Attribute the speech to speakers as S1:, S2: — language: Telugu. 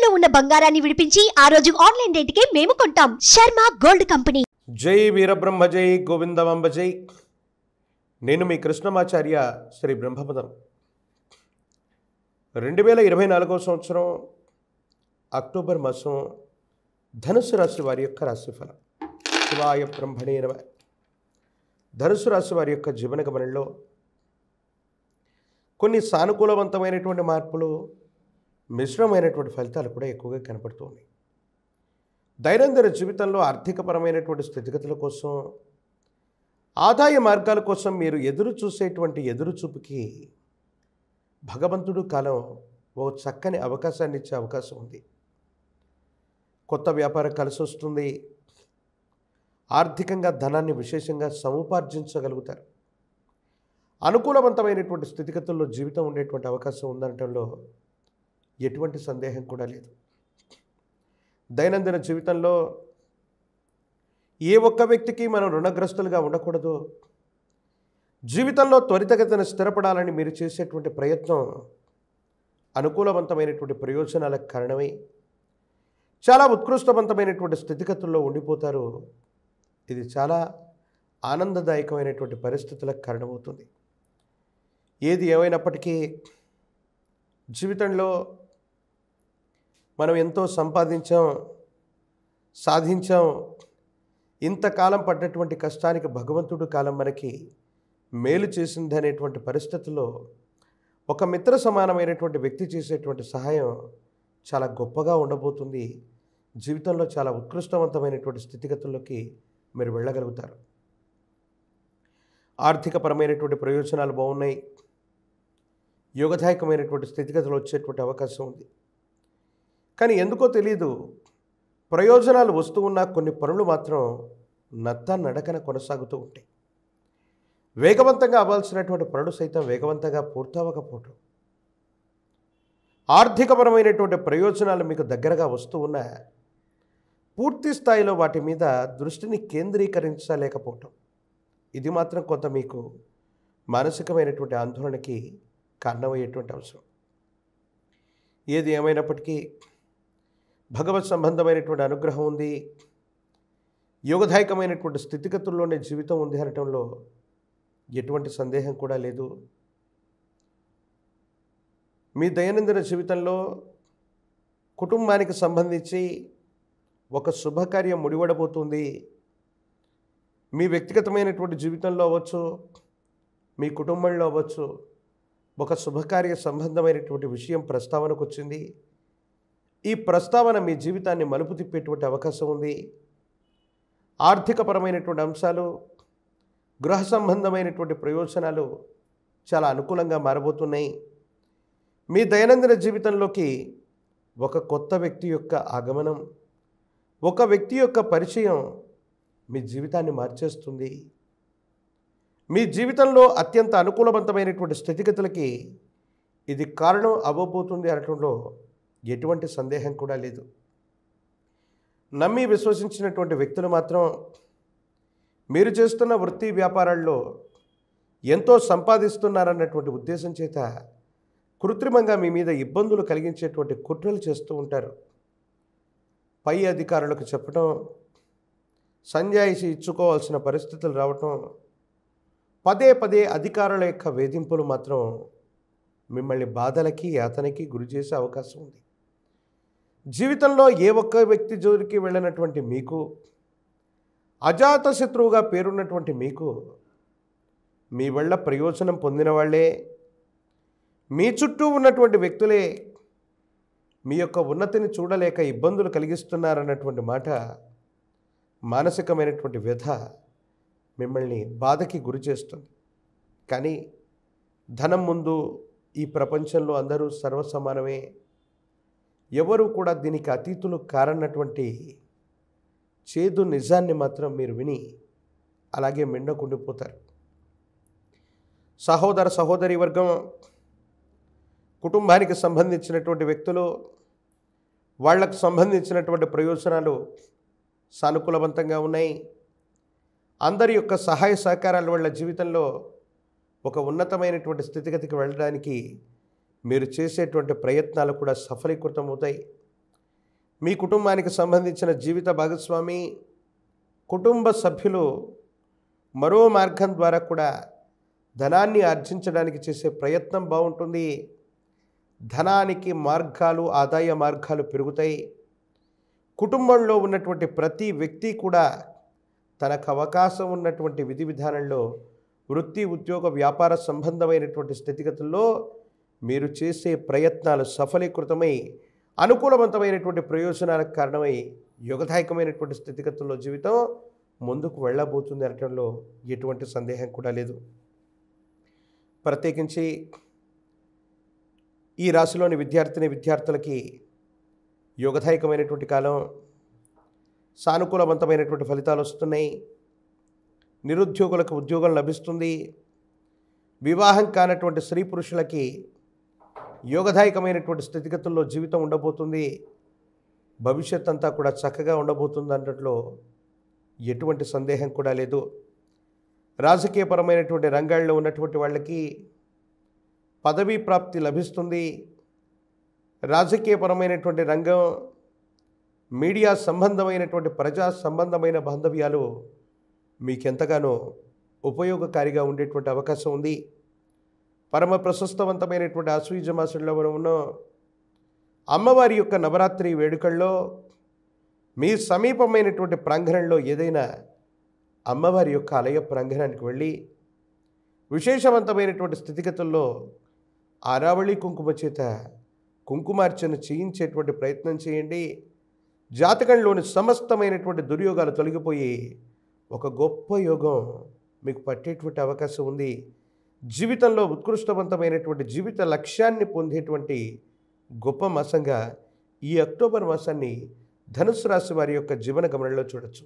S1: తాకట్టులో ఉన్న బంగారాన్ని విడిపించి ఆ రోజు ఆన్లైన్ రేటుకే మేము కొంటాం. Sharma gold company.
S2: జై వీరబ్రహ్మ జై గోవిందమాంబ జై. నేను మీ కృష్ణమాచార్య శ్రీ బ్రహ్మపదం. 2024 సంవత్సరం అక్టోబర్ మాసం ధనుసు రాశి వారి యొక్క రాశిఫలం. శివాయ బ్రహ్మణే నమః. ధనుసు రాశి వారి యొక్క జీవన గమనంలో కొన్ని సానుకూలవంతమైనటువంటి మార్పులు, మిశ్రమైనటువంటి ఫలితాలు కూడా ఎక్కువగా కనపడుతూ ఉన్నాయి. దైనందిన జీవితంలో ఆర్థికపరమైనటువంటి స్థితిగతుల కోసం, ఆదాయ మార్గాల కోసం మీరు ఎదురు చూసేటువంటి ఎదురుచూపుకి భగవంతుడు కాలం ఓ చక్కని అవకాశాన్ని ఇచ్చే అవకాశం ఉంది. కొత్త వ్యాపారం కలిసి వస్తుంది. ఆర్థికంగా ధనాన్ని విశేషంగా సముపార్జించగలుగుతారు. అనుకూలవంతమైనటువంటి స్థితిగతుల్లో జీవితం ఉండేటువంటి అవకాశం ఉందనటంలో ఎటువంటి సందేహం కూడా లేదు. దైనందిన జీవితంలో ఏ ఒక్క వ్యక్తికి మనం రుణగ్రస్తులుగా ఉండకూడదు. జీవితంలో త్వరితగతిన స్థిరపడాలని మీరు చేసేటువంటి ప్రయత్నం అనుకూలవంతమైనటువంటి ప్రయోజనాలకు కారణమై చాలా ఉత్కృష్టవంతమైనటువంటి స్థితిగతుల్లో ఉండిపోతారు. ఇది చాలా ఆనందదాయకమైనటువంటి పరిస్థితులకు కారణమవుతుంది. ఏది ఏమైనప్పటికీ జీవితంలో మనం ఎంతో సంపాదించాం, సాధించాం. ఇంతకాలం పడ్డటువంటి కష్టానికి భగవంతుడు కాలం మనకి మేలు చేసింది అనేటువంటి పరిస్థితుల్లో ఒక మిత్ర సమానమైనటువంటి వ్యక్తి చేసేటువంటి సహాయం చాలా గొప్పగా ఉండబోతుంది. జీవితంలో చాలా ఉత్కృష్టవంతమైనటువంటి స్థితిగతుల్లోకి మీరు వెళ్ళగలుగుతారు. ఆర్థికపరమైనటువంటి ప్రయోజనాలు బాగున్నాయి. యోగదాయకమైనటువంటి స్థితిగతులు వచ్చేటువంటి అవకాశం ఉంది. కానీ ఎందుకో తెలియదు, ప్రయోజనాలు వస్తూ ఉన్న కొన్ని పనులు మాత్రం నడకన కొనసాగుతూ ఉంటాయి. వేగవంతంగా అవ్వాల్సినటువంటి పనులు సైతం వేగవంతంగా పూర్తవకపోవటం, ఆర్థికపరమైనటువంటి ప్రయోజనాలు మీకు దగ్గరగా వస్తూ ఉన్న పూర్తి స్థాయిలో వాటి మీద దృష్టిని కేంద్రీకరించలేకపోవటం, ఇది మాత్రం కొంత మీకు మానసికమైనటువంటి ఆందోళనకి కారణమయ్యేటువంటి అంశం. ఏది ఏమైనప్పటికీ భగవత్ సంబంధమైనటువంటి అనుగ్రహం ఉంది. యోగదాయకమైనటువంటి స్థితిగతుల్లోనే జీవితం ఉంది అనటంలో ఎటువంటి సందేహం కూడా లేదు. మీ దైనందిన జీవితంలో కుటుంబానికి సంబంధించి ఒక శుభకార్యం ముడిపడబోతుంది. మీ వ్యక్తిగతమైనటువంటి జీవితంలో అవ్వచ్చు, మీ కుటుంబంలో అవ్వచ్చు, ఒక శుభకార్య సంబంధమైనటువంటి విషయం ప్రస్తావనకు వచ్చింది. ఈ ప్రస్తావన మీ జీవితాన్ని మలుపు తిప్పేటువంటి అవకాశం ఉంది. ఆర్థికపరమైనటువంటి అంశాలు, గృహ సంబంధమైనటువంటి ప్రయోజనాలు చాలా అనుకూలంగా మారబోతున్నాయి. మీ దైనందిన జీవితంలోకి ఒక కొత్త వ్యక్తి యొక్క ఆగమనం, ఒక వ్యక్తి యొక్క పరిచయం మీ జీవితాన్ని మార్చేస్తుంది. మీ జీవితంలో అత్యంత అనుకూలవంతమైనటువంటి స్థితిగతులకి ఇది కారణం అవ్వబోతుంది అనటంలో ఎటువంటి సందేహం కూడా లేదు. నమ్మి విశ్వసించినటువంటి వ్యక్తులు మాత్రం మీరు చేస్తున్న వృత్తి వ్యాపారాల్లో ఎంతో సంపాదిస్తున్నారన్నటువంటి ఉద్దేశం చేత కృత్రిమంగా మీ మీద ఇబ్బందులు కలిగించేటువంటి కుట్రలు చేస్తూ ఉంటారు. పై అధికారులకు చెప్పటం, సంజాయిషి ఇచ్చుకోవాల్సిన పరిస్థితులు రావటం, పదే పదే అధికారుల యొక్క వేధింపులు మాత్రం మిమ్మల్ని బాధలకి, యాతనకి గురి చేసే అవకాశం ఉంది. జీవితంలో ఏ ఒక్క వ్యక్తి జోలికి వెళ్ళినటువంటి మీకు, అజాత శత్రువుగా పేరున్నటువంటి మీకు, మీ వల్ల ప్రయోజనం పొందిన వాళ్ళే, మీ చుట్టూ ఉన్నటువంటి వ్యక్తులే మీ యొక్క ఉన్నతిని చూడలేక ఇబ్బందులు కలిగిస్తున్నారన్నటువంటి మాట, మానసికమైనటువంటి వ్యధ మిమ్మల్ని బాధకి గురి చేస్తుంది. కానీ ధనం ముందు ఈ ప్రపంచంలో అందరూ సర్వసమానమే, ఎవరు కూడా దీనికి అతీతులు కారన్నటువంటి చేదు నిజాన్ని మాత్రం మీరు విని అలాగే మెండకుండిపోతారు. సహోదర సహోదరి వర్గం, కుటుంబానికి సంబంధించినటువంటి వ్యక్తులు, వాళ్లకు సంబంధించినటువంటి ప్రయోజనాలు సానుకూలవంతంగా ఉన్నాయి. అందరి యొక్క సహాయ సహకారాల వల్ల జీవితంలో ఒక ఉన్నతమైనటువంటి స్థితిగతికి వెళ్ళడానికి మీరు చేసేటువంటి ప్రయత్నాలు కూడా సఫలీకృతమవుతాయి. మీ కుటుంబానికి సంబంధించిన జీవిత భాగస్వామి, కుటుంబ సభ్యులు మరో మార్గం ద్వారా కూడా ధనాన్ని ఆర్జించడానికి చేసే ప్రయత్నం బాగుంటుంది. ధనానికి మార్గాలు, ఆదాయ మార్గాలు పెరుగుతాయి. కుటుంబంలో ఉన్నటువంటి ప్రతి వ్యక్తి కూడా తనకు అవకాశం ఉన్నటువంటి విధి విధానంలో వృత్తి, ఉద్యోగ, వ్యాపార సంబంధమైనటువంటి స్థితిగతుల్లో మీరు చేసే ప్రయత్నాలు సఫలీకృతమై అనుకూలవంతమైనటువంటి ప్రయోజనాలకు కారణమై యోగదాయకమైనటువంటి స్థితిగతుల్లో జీవితం ముందుకు వెళ్ళబోతుంది అనటంలో ఎటువంటి సందేహం కూడా లేదు. ప్రత్యేకించి ఈ రాశిలోని విద్యార్థులకి యోగదాయకమైనటువంటి కాలం, సానుకూలవంతమైనటువంటి ఫలితాలు వస్తున్నాయి. నిరుద్యోగులకు ఉద్యోగం లభిస్తుంది. వివాహం కానటువంటి స్త్రీ పురుషులకి యోగదాయకమైనటువంటి స్థితిగతుల్లో జీవితం ఉండబోతుంది. భవిష్యత్ అంతా కూడా చక్కగా ఉండబోతుంది అన్నట్లో ఎటువంటి సందేహం కూడా లేదు. రాజకీయపరమైనటువంటి రంగాల్లో ఉన్నటువంటి వాళ్ళకి పదవీ ప్రాప్తి లభిస్తుంది. రాజకీయపరమైనటువంటి రంగం, మీడియా సంబంధమైనటువంటి ప్రజా సంబంధమైన బాంధవ్యాలు మీకెంతగానో ఉపయోగకారిగా ఉండేటువంటి అవకాశం ఉంది. పరమ ప్రశస్తవంతమైనటువంటి ఆశ్వయుజ మాసంలో మనం ఉన్నాం. అమ్మవారి యొక్క నవరాత్రి వేడుకల్లో మీ సమీపమైనటువంటి ప్రాంగణంలో ఏదైనా అమ్మవారి యొక్క ఆలయ ప్రాంగణానికి వెళ్ళి విశేషవంతమైనటువంటి స్థితిగతుల్లో ఆరావళి కుంకుమ చేత కుంకుమార్చన చేయించేటువంటి ప్రయత్నం చేయండి. జాతకంలోని సమస్తమైనటువంటి దుర్యోగాలు తొలగిపోయి ఒక గొప్ప యోగం మీకు పట్టేటువంటి అవకాశం ఉంది. జీవితంలో ఉత్కృష్టవంతమైనటువంటి జీవిత లక్ష్యాన్ని పొందేటువంటి గొప్ప మాసంగా ఈ అక్టోబర్ మాసాన్ని ధనుస్సు రాశి వారి యొక్క జీవన గమనంలో చూడొచ్చు.